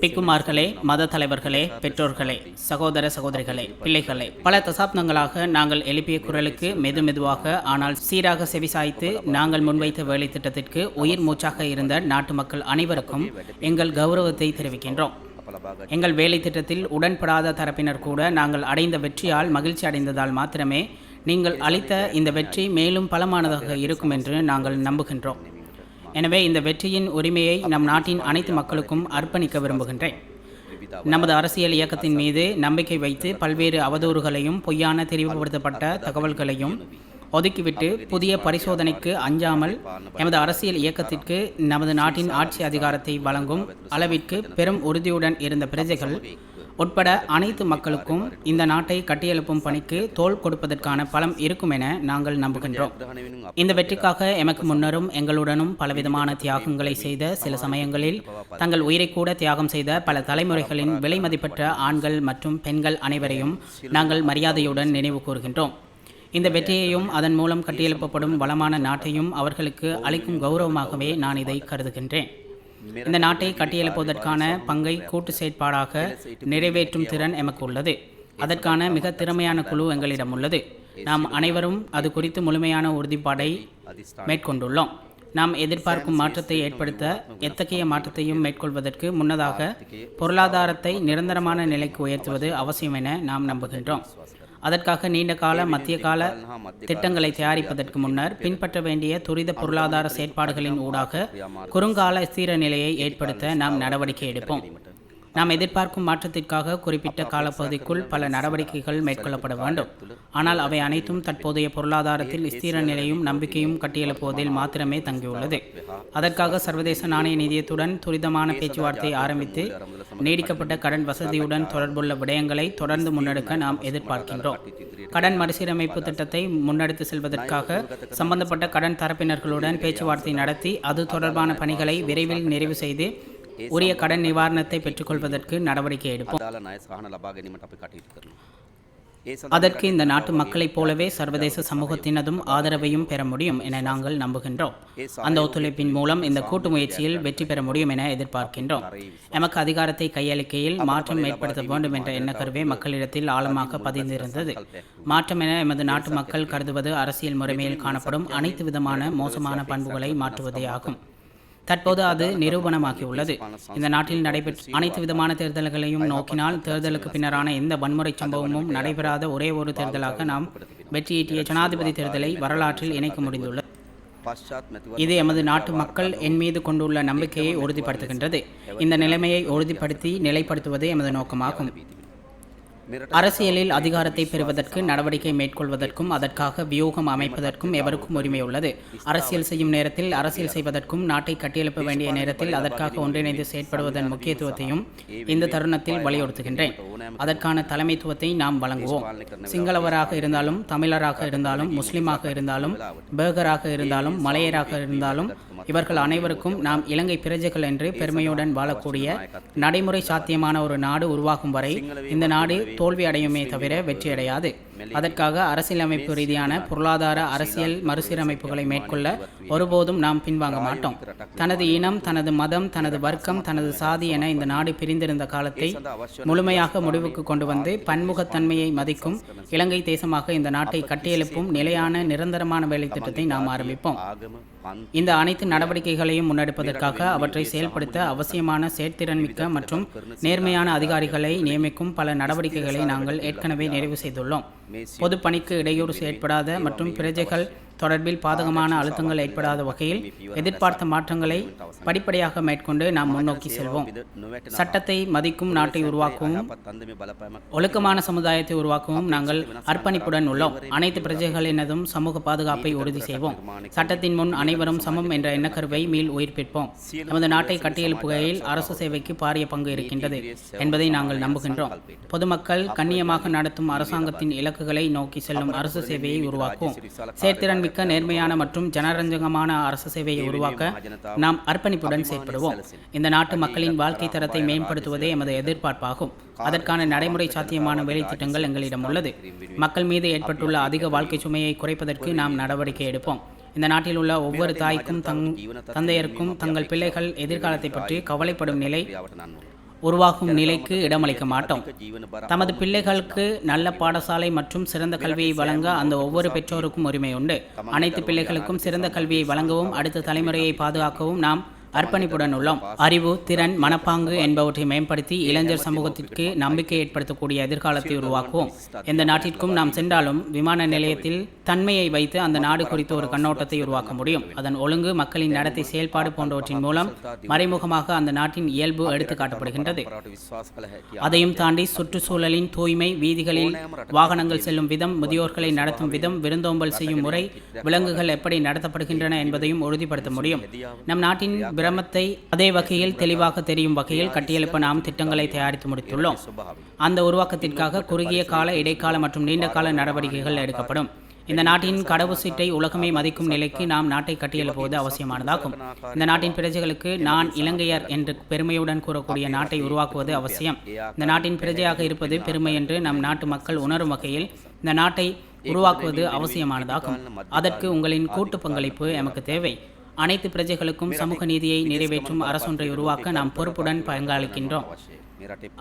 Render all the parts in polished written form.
பிக்குமார்களே, மத தலைவர்களே, பெற்றோர்களே, சகோதர சகோதரிகளே, பிள்ளைகளே, பல தசாப்தங்களாக நாங்கள் எழுப்பிய குரலுக்கு மெதுமெதுவாக ஆனால் சீராக செவிசாய்த்து நாங்கள் முன்வைத்த வேலை திட்டத்திற்கு உயிர் மூச்சாக இருந்த நாட்டு மக்கள் அனைவருக்கும் எங்கள் கௌரவத்தை தெரிவிக்கின்றோம். எங்கள் வேலை திட்டத்தில் உடன்படாத தரப்பினர் கூட நாங்கள் அடைந்த வெற்றியால் மகிழ்ச்சி அடைந்ததால் மாத்திரமே நீங்கள் அளித்த இந்த வெற்றி மேலும் பலமானதாக இருக்கும் என்று நாங்கள் நம்புகின்றோம். எனவே இந்த வெற்றியின் உரிமையை நம் நாட்டின் அனைத்து மக்களுக்கும் அர்ப்பணிக்க விரும்புகின்றேன். நமது அரசியல் இயக்கத்தின் மீது நம்பிக்கை வைத்து பல்வேறு அவதூறுகளையும் பொய்யான தெரிவுபடுத்தப்பட்ட தகவல்களையும் ஒதுக்கிவிட்டு புதிய பரிசோதனைக்கு அஞ்சாமல் எமது அரசியல் இயக்கத்திற்கு நமது நாட்டின் ஆட்சி அதிகாரத்தை வழங்கும் அளவிற்கு பெரும் உறுதியுடன் இருந்த பிரஜைகள் உட்பட அனைத்து மக்களுக்கும் இந்த நாட்டை கட்டியெழுப்பும் பணிக்கு தோள் கொடுப்பதற்கான பலம் இருக்கும் என நாங்கள் நம்புகின்றோம். இந்த வெற்றிக்காக எமக்கு முன்னரும் எங்களுடனும் பலவிதமான தியாகங்களை செய்த, சில சமயங்களில் தங்கள் உயிரை கூட தியாகம் செய்த பல தலைமுறைகளின் விலை மதிப்பற்ற ஆண்கள் மற்றும் பெண்கள் அனைவரையும் நாங்கள் மரியாதையுடன் நினைவு கூறுகின்றோம். இந்த வெற்றியையும் அதன் மூலம் கட்டியெழுப்பப்படும் வளமான நாட்டையும் அவர்களுக்கு அளிக்கும் கௌரவமாகவே நான் இதை கருதுகின்றேன். இந்த நாட்டை கட்டியெழுப்புவதற்கான பங்கை கூட்டு செயற்பாடாக நிறைவேற்றும் திறன் எமக்கு உள்ளது. அதற்கான மிக திறமையான குழு எங்களிடம் உள்ளது. நாம் அனைவரும் அது குறித்து முழுமையான உறுதிப்பாடை மேற்கொண்டுள்ளோம். நாம் எதிர்பார்க்கும் மாற்றத்தை ஏற்படுத்த எத்தகைய மாற்றத்தையும் மேற்கொள்வதற்கு முன்னதாக பொருளாதாரத்தை நிரந்தரமான நிலைக்கு உயர்த்துவது அவசியம் என நாம் நம்புகின்றோம். அதற்காக நீண்ட கால மத்திய கால திட்டங்களை தயாரிப்பதற்கு முன்னர் பின்பற்ற வேண்டிய துரித பொருளாதார செயற்பாடுகளின் ஊடாக குறுங்கால ஸ்திர நிலையை ஏற்படுத்த நாம் நடவடிக்கை எடுப்போம். நாம் எதிர்பார்க்கும் மாற்றத்திற்காக குறிப்பிட்ட காலப்பகுதிக்குள் பல நடவடிக்கைகள் மேற்கொள்ளப்பட வேண்டும். ஆனால் அவை அனைத்தும் தற்போதைய பொருளாதாரத்தில் ஸ்திர நிலையும் நம்பிக்கையும் கட்டியெழுப்புவதில் மாத்திரமே தங்கியுள்ளது. அதற்காக சர்வதேச நாணய நிதியத்துடன் துரிதமான பேச்சுவார்த்தை ஆரம்பித்து நீடிக்கப்பட்ட கடன் வசதியுடன் தொடர்புள்ள விடயங்களை தொடர்ந்து முன்னெடுக்க நாம் எதிர்பார்க்கின்றோம். கடன் மறுசீரமைப்பு திட்டத்தை முன்னெடுத்து செல்வதற்காக சம்பந்தப்பட்ட கடன் தரப்பினர்களுடன் பேச்சுவார்த்தை நடத்தி அது தொடர்பான பணிகளை விரைவில் நிறைவு செய்து உரிய கடன் நிவாரணத்தை பெற்றுக்கொள்வதற்கு நடவடிக்கை எடுப்போம். அதற்கு இந்த நாட்டு மக்களைப் போலவே சர்வதேச சமூகத்தினதும் ஆதரவையும் பெற முடியும் என நாங்கள் நம்புகின்றோம். அந்த ஒத்துழைப்பின் மூலம் இந்த கூட்டு முயற்சியில் வெற்றி பெற முடியும் என எதிர்பார்க்கின்றோம். எமக்கு அதிகாரத்தை கையளிக்கையில் மாற்றம் ஏற்படுத்த வேண்டும் என்ற எண்ணக்கருவே மக்களிடத்தில் ஆழமாக பதிந்திருந்தது. மாற்றம் என எமது நாட்டு மக்கள் கருதுவது அரசியல் முறைமையில் காணப்படும் அனைத்து விதமான மோசமான பண்புகளை மாற்றுவதே ஆகும். தற்போது அது நிரூபணமாகியுள்ளது. இந்த நாட்டில் நடைபெற்ற அனைத்து விதமான தேர்தல்களையும் நோக்கினால் தேர்தலுக்கு பின்னரான எந்த வன்முறை சம்பவமும் நடைபெறாத ஒரே ஒரு தேர்தலாக நாம் வெற்றியீட்டிய ஜனாதிபதி தேர்தலை வரலாற்றில் இணைக்க முடிந்துள்ளது. இது எமது நாட்டு மக்கள் என் மீது கொண்டுள்ள நம்பிக்கையை உறுதிப்படுத்துகின்றது. இந்த நிலைமையை உறுதிப்படுத்தி நிலைப்படுத்துவதே எமது நோக்கமாகும். அரசியலில் அதிகாரத்தை பெறுவதற்கு நடவடிக்கை மேற்கொள்வதற்கும் அதற்காக வியூகம் அமைப்பதற்கும் எவருக்கும் உரிமை உள்ளது. அரசியல் செய்யும் நேரத்தில் அரசியல் செய்வதற்கும் நாட்டை கட்டியெழுப்ப வேண்டிய நேரத்தில் அதற்காக ஒன்றிணைந்து செயற்படுவதன் முக்கியத்துவத்தையும் இந்த தருணத்தில் வலியுறுத்துகின்றேன். அதற்கான தலைமைத்துவத்தை நாம் வழங்குவோம். சிங்களவராக இருந்தாலும், தமிழராக இருந்தாலும், முஸ்லிமாக இருந்தாலும், பேகராக இருந்தாலும், மலையராக இருந்தாலும் இவர்கள் அனைவருக்கும் நாம் இலங்கை பிரஜைகள் என்று பெருமையுடன் வாழக்கூடிய நடைமுறை சாத்தியமான ஒரு நாடு உருவாகும் வரை இந்த நாடு தோல்வி அடையுமே தவிர வெற்றியடையாது. அதற்காக அரசியலமைப்பு ரீதியான பொருளாதார அரசியல் மறுசீரமைப்புகளை மேற்கொள்ள ஒருபோதும் நாம் பின்வாங்க மாட்டோம். தனது இனம், தனது மதம், தனது வர்க்கம், தனது சாதி என இந்த நாடு பிரிந்திருந்த காலத்தை முழுமையாக முடிவுக்கு கொண்டு வந்து பன்முகத்தன்மையை மதிக்கும் இலங்கை தேசமாக இந்த நாட்டை கட்டியெழுப்பும் நிலையான நிரந்தரமான வேலை திட்டத்தை நாம் ஆரம்பிப்போம். இந்த அனைத்து நடவடிக்கைகளையும் முன்னெடுப்பதற்காக அவற்றை செயல்படுத்த அவசியமான செயற்திறன் மிக்க மற்றும் நேர்மையான அதிகாரிகளை நியமிக்கும் பல நடவடிக்கைகளை நாங்கள் ஏற்கனவே நிறைவு செய்துள்ளோம். பொது பணிக்கு இடையூறு ஏற்படாத மற்றும் பிரஜைகள் தொடர்பில் பாதகமான அழுத்தங்கள் ஏற்படாத வகையில் எதிர்பார்த்த மாற்றங்களை படிப்படியாக மேற்கொண்டு நாம் முன்னோக்கி செல்வோம். சட்டத்தை மதிக்கும் நாட்டை உருவாக்கவும் ஒழுக்கமான சமுதாயத்தை உருவாக்கவும் நாங்கள் அர்ப்பணிப்புடன் உள்ளோம். அனைத்து பிரஜைகளினதும் சமூக பாதுகாப்பை உறுதி செய்வோம். சட்டத்தின் முன் அனைவரும் சமம் என்ற எண்ணக்கருவை மீள் உயிர்ப்பிப்போம். நமது நாட்டை கட்டியெழுப்புகையில் அரசு சேவைக்கு பாரிய பங்கு இருக்கின்றது என்பதை நாங்கள் நம்புகின்றோம். பொதுமக்கள் கண்ணியமாக நடத்தும் அரசாங்கத்தின் இலக்குகளை நோக்கி செல்லும் அரசு சேவையை உருவாக்குவோம். செயற்திறன் மிக்க நேர்மையான மற்றும் ஜனரஞ்சகமான அரசு சேவையை உருவாக்க நாம் அர்ப்பணிப்புடன் செயற்படுவோம். இந்த நாட்டு மக்களின் வாழ்க்கை தரத்தை மேம்படுத்துவதே எமது எதிர்பார்ப்பாகும். அதற்கான நடைமுறை சாத்தியமான வேலை திட்டங்கள் எங்களிடம் உள்ளது. மக்கள் மீது ஏற்பட்டுள்ள அதிக வாழ்க்கை சுமையை குறைப்பதற்கு நாம் நடவடிக்கை எடுப்போம். இந்த நாட்டில் உள்ள ஒவ்வொரு தாய்க்கும் தந்தையருக்கும் தங்கள் பிள்ளைகள் எதிர்காலத்தை பற்றி கவலைப்படும் நிலை உருவாகும் நிலைக்கு இடமளிக்க மாட்டோம். தமது பிள்ளைகளுக்கு நல்ல பாடசாலை மற்றும் சிறந்த கல்வியை வழங்க அந்த ஒவ்வொரு பெற்றோருக்கும் உரிமை உண்டு. அனைத்து பிள்ளைகளுக்கும் சிறந்த கல்வியை வழங்கவும் அடுத்த தலைமுறையை பாதுகாக்கவும் நாம் அர்ப்பணிப்புடன் உள்ளோம். அறிவு, திறன், மனப்பாங்கு என்பவற்றை மேம்படுத்தி இளைஞர் சமூகத்திற்கு நம்பிக்கை ஏற்படுத்தக்கூடிய எதிர்காலத்தை உருவாக்குவோம். எந்த நாட்டிற்கும் நாம் சென்றாலும் விமான நிலையத்தில் தன்மையை வைத்து அந்த நாடு குறித்து ஒரு கண்ணோட்டத்தை உருவாக்க முடியும். அதன் ஒழுங்கு, மக்களின் நடத்தை, செயல்பாடு போன்றவற்றின் மூலம் மறைமுகமாக அந்த நாட்டின் இயல்பு எடுத்து காட்டப்படுகின்றது. அதையும் தாண்டி சுற்றுச்சூழலின் தூய்மை, வீதிகளில் வாகனங்கள் செல்லும் விதம், முதியோர்களை நடத்தும் விதம், விருந்தோம்பல் செய்யும் முறை, விலங்குகள் எப்படி நடத்தப்படுகின்றன என்பதையும் உறுதிப்படுத்த முடியும். நம் நாட்டின் பிரமத்தை அதே வகையில் தெளிவாக தெரியும் வகையில் கட்டியெழுப்ப நாம் திட்டங்களை தயாரித்து முடித்துள்ளோம். அந்த உருவாக்கத்திற்காக குறுகிய கால, இடைக்கால மற்றும் நீண்ட கால நடவடிக்கைகள் எடுக்கப்படும். இந்த நாட்டின் கடவுச்சீட்டை உலகமே மதிக்கும் நிலைக்கு நாம் நாட்டை கட்டியெழுப்புவது அவசியமானதாகும். இந்த நாட்டின் பிரஜைகளுக்கு நான் இலங்கையர் என்று பெருமையுடன் கூறக்கூடிய நாட்டை உருவாக்குவது அவசியம். இந்த நாட்டின் பிரஜையாக இருப்பது பெருமை என்று நம் நாட்டு மக்கள் உணரும் வகையில் இந்த நாட்டை உருவாக்குவது அவசியமானதாகும். அதற்கு உங்களின் கூட்டு பங்களிப்பு எமக்கு தேவை. அனைத்து பிரஜைகளுக்கும் சமூக நீதியை நிறைவேற்றும் அரசொன்றை உருவாக்க நாம் பொறுப்புடன் பங்களிக்கின்றோம்.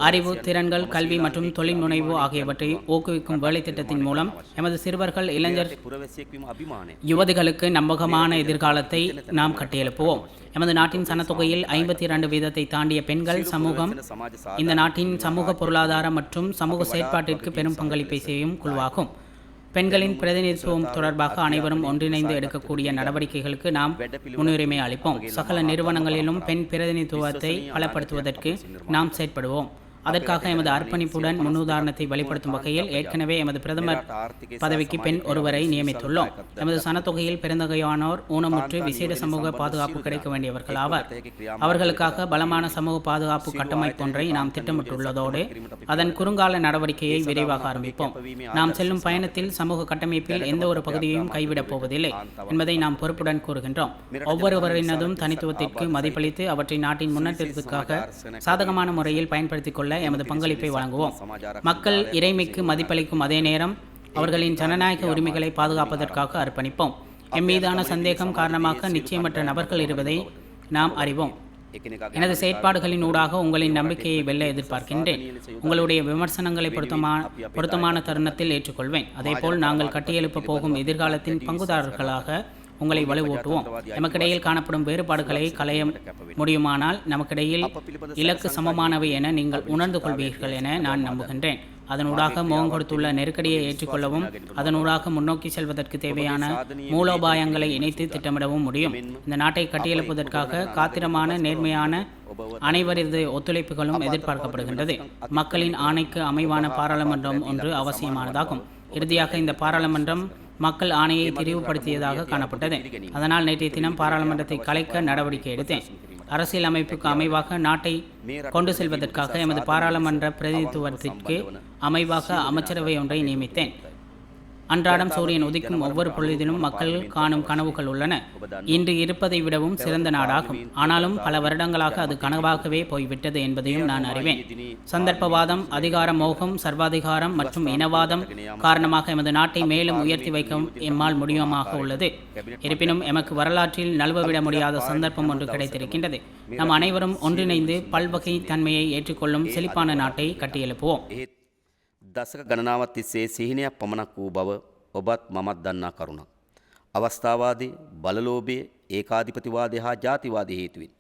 அறிவு, திறன்கள், கல்வி மற்றும் தொழில் முனைவு ஆகியவற்றை ஊக்குவிக்கும் வேலை திட்டத்தின் மூலம் எமது சிறுவர்கள், இளைஞர் யுவதிகளுக்கு நம்பகமான எதிர்காலத்தை நாம் கட்டியெழுப்புவோம். எமது நாட்டின் சனத்தொகையில் 52% தாண்டிய பெண்கள் சமூகம் இந்த நாட்டின் சமூக, பொருளாதார மற்றும் சமூக செயற்பாட்டிற்கு பெரும் பங்களிப்பை செய்யும் குழுவாகும். பெண்களின் பிரதிநிதித்துவம் தொடர்பாக அனைவரும் ஒன்றிணைந்து எடுக்கக்கூடிய நடவடிக்கைகளுக்கு நாம் முன்னுரிமை அளிப்போம். சகல நிறுவனங்களிலும் பெண் பிரதிநிதித்துவத்தை பலப்படுத்துவதற்கு நாம் செயற்படுவோம். அதற்காக எமது அர்ப்பணிப்புடன் முன்னுதாரணத்தை வெளிப்படுத்தும் வகையில் ஏற்கனவே எமது பிரதமர் பதவிக்கு பெண் ஒருவரை நியமித்துள்ளோம். எமது சனத்தொகையில் பெருந்தொகையானோர் ஊனமுற்று விசேட சமூக பாதுகாப்பு கிடைக்க வேண்டியவர்கள் ஆவர். அவர்களுக்காக பலமான சமூக பாதுகாப்பு கட்டமைப்பு ஒன்றை நாம் திட்டமிட்டுள்ளதோடு அதன் குறுங்கால நடவடிக்கையை விரைவாக ஆரம்பிப்போம். நாம் செல்லும் பயணத்தில் சமூக கட்டமைப்பில் எந்த ஒரு பகுதியையும் கைவிடப் போவதில்லை என்பதை நாம் பொறுப்புடன் கூறுகின்றோம். ஒவ்வொருவரினதும் தனித்துவத்திற்கு மதிப்பளித்து அவற்றை நாட்டின் முன்னேற்றத்திற்காக சாதகமான முறையில் பயன்படுத்திக் கொள்ள எமது பங்களிப்பை வழங்குவோம். மக்கள் இறைமைக்கு மதிப்பளிக்கும் அதே நேரம் அவர்களின் ஜனநாயக உரிமைகளை பாதுகாப்பதற்காக அர்ப்பணிப்போம். எம்மீதான சந்தேகம் காரணமாக நிச்சயமற்ற நபர்கள் இருப்பதை நாம் அறிவோம். எனது செயற்பாடுகளின் ஊடாக உங்களின் நம்பிக்கையை வெல்ல எதிர்பார்க்கின்றேன். உங்களுடைய விமர்சனங்களை பொருத்தமான தருணத்தில் ஏற்றுக்கொள்வேன். அதேபோல் நாங்கள் கட்டியெழுப்ப போகும் எதிர்காலத்தின் பங்குதாரர்களாக உங்களை வலுவூட்டுவோம். நமக்கிடையில் காணப்படும் வேறுபாடுகளை களைய முடியுமானால் நமக்கிடையில் இலக்கு சமமானவை என நீங்கள் உணர்ந்து கொள்வீர்கள் என நான் நம்புகின்றேன். அதனூடாக முகம் கொடுத்துள்ள நெருக்கடியை ஏற்றுக்கொள்ளவும் அதனூடாக முன்னோக்கி செல்வதற்கு தேவையான மூலோபாயங்களை இணைத்து திட்டமிடவும் முடியும். இந்த நாட்டை கட்டியெழுப்பதற்காக காத்திரமான, நேர்மையான அனைவரது ஒத்துழைப்புகளும் எதிர்பார்க்கப்படுகின்றது. மக்களின் ஆணைக்கு அமைவான பாராளுமன்றம் ஒன்று அவசியமானதாகும். இறுதியாக இந்த பாராளுமன்றம் மக்கள் ஆணையை தெரிவுபடுத்தியதாக காணப்பட்டது. அதனால் நேற்றைய தினம் பாராளுமன்றத்தை கலைக்க நடவடிக்கை எடுத்தேன். அரசியல் அமைப்புக்கு அமைவாக நாட்டை கொண்டு செல்வதற்காக எமது பாராளுமன்ற பிரதிநிதித்துவத்திற்கு அமைவாக அமைச்சரவை ஒன்றை நியமித்தேன். அன்றாடம் சூரியன் உதிக்கும் ஒவ்வொரு பொழுதிலும் மக்கள் காணும் கனவுகள் உள்ளன. இன்று இருப்பதை விடவும் சிறந்த நாடாகும். ஆனாலும் பல வருடங்களாக அது கனவாகவே போய்விட்டது என்பதையும் நான் அறிவேன். சந்தர்ப்பவாதம், அதிகார மோகம், சர்வாதிகாரம் மற்றும் இனவாதம் காரணமாக எமது நாட்டை மேலும் உயர்த்தி வைக்க எம்மால் முடியுமாக உள்ளது. இருப்பினும் எமக்கு வரலாற்றில் நழுவவிட முடியாத சந்தர்ப்பம் ஒன்று கிடைத்திருக்கின்றது. நாம் அனைவரும் ஒன்றிணைந்து பல்வகை தன்மையை ஏற்றுக்கொள்ளும் செழிப்பான நாட்டை கட்டியெழுப்புவோம். දසක ගණනාවත් තිස්සේ සිහිනයක් පමණක් වූ බව ඔබත් මමත් දන්නා කරුණක්. අවස්ථාවාදී, බලලෝභය, ඒකාධිපතිවාදය හා ජාතිවාදය හේතුවෙන්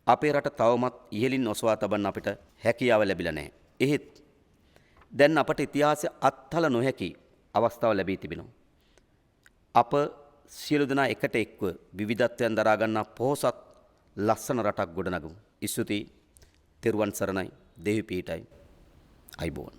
අපේ රට තවමත් ඉහළින් ඔසවා තබන්න අපිට හැකියාව ලැබිලා නැහැ. එහෙත් දැන් අපට ඉතිහාසය අත්හල නොහැකි අවස්ථාව ලැබී තිබෙනවා. අප සියලු දෙනා එකට එක්ව විවිධත්වයන් දරා ගන්නා පොහොසත් ලස්සන රටක් ගොඩනගමු. ස්තුතියි. තෙරුවන් සරණයි. දෙවි පිහිටයි. අයිබෝවන්.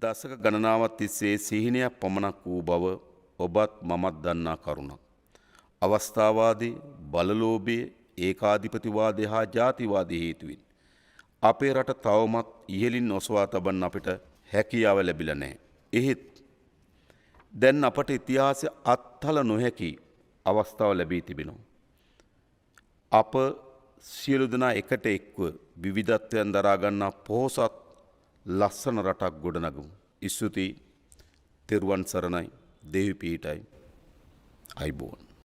දසක ගණනාවක් තිස්සේ සිහිනයක් පමණක් වූ බව ඔබත් මමත් දන්නා කරුණක්. අවස්ථාවාදී බලලෝභයේ ඒකාධිපතිවාදය හා ජාතිවාදී හේතුවෙන් අපේ රට තවමත් ඉහළින් ඔසවා තබන්න අපිට හැකියාව ලැබිලා නැහැ. එහෙත් දැන් අපට ඉතිහාසය අත්හල නොහැකි අවස්ථාව ලැබී තිබෙනවා. අප සියලු දෙනා එකට එක්ව විවිධත්වයන් දරා ගන්නා පොහොසත් ලස්සන රටක් ගොඩනගමු. ස්තුතියි. තෙරුවන් සරණයි. දේවි පීඨයි. අයිබෝන්.